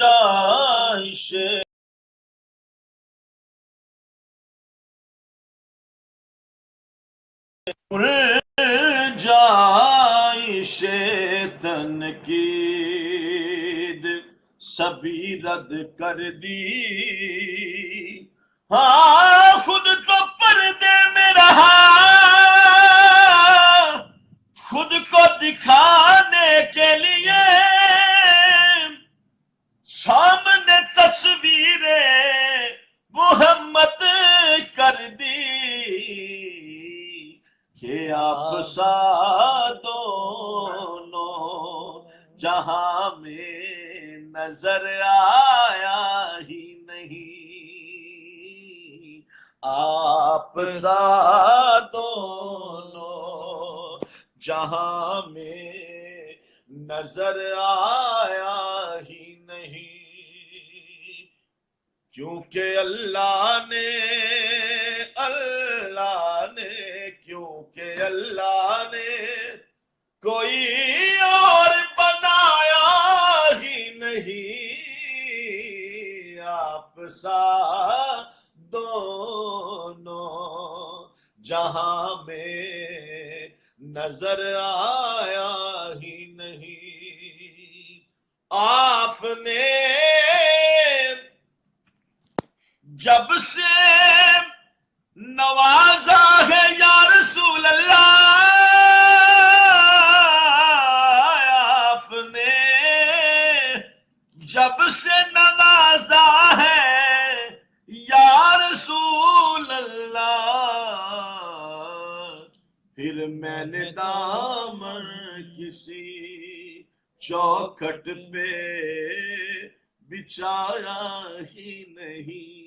جائش جائش تنقید سبھی رد کر دی ہاں خود تو پردے میں رہا خود کو دکھانے کے لیے سامنے تصویریں محمد کر دی کہ آپ سا دونوں جہاں میں نظر آیا ہی نہیں آپ سا دونوں جہاں میں نظر آیا ہی نہیں کیونکہ اللہ نے کوئی اور بنایا ہی نہیں آپ سا دونوں جہاں میں نظر آیا ہی نہیں آپ نے جب سے نوازا ہے یا رسول اللہ آپ نے جب سے نوازا ہے یا رسول اللہ پھر میں نے دامن کسی چوکھٹ پہ بچھایا ہی نہیں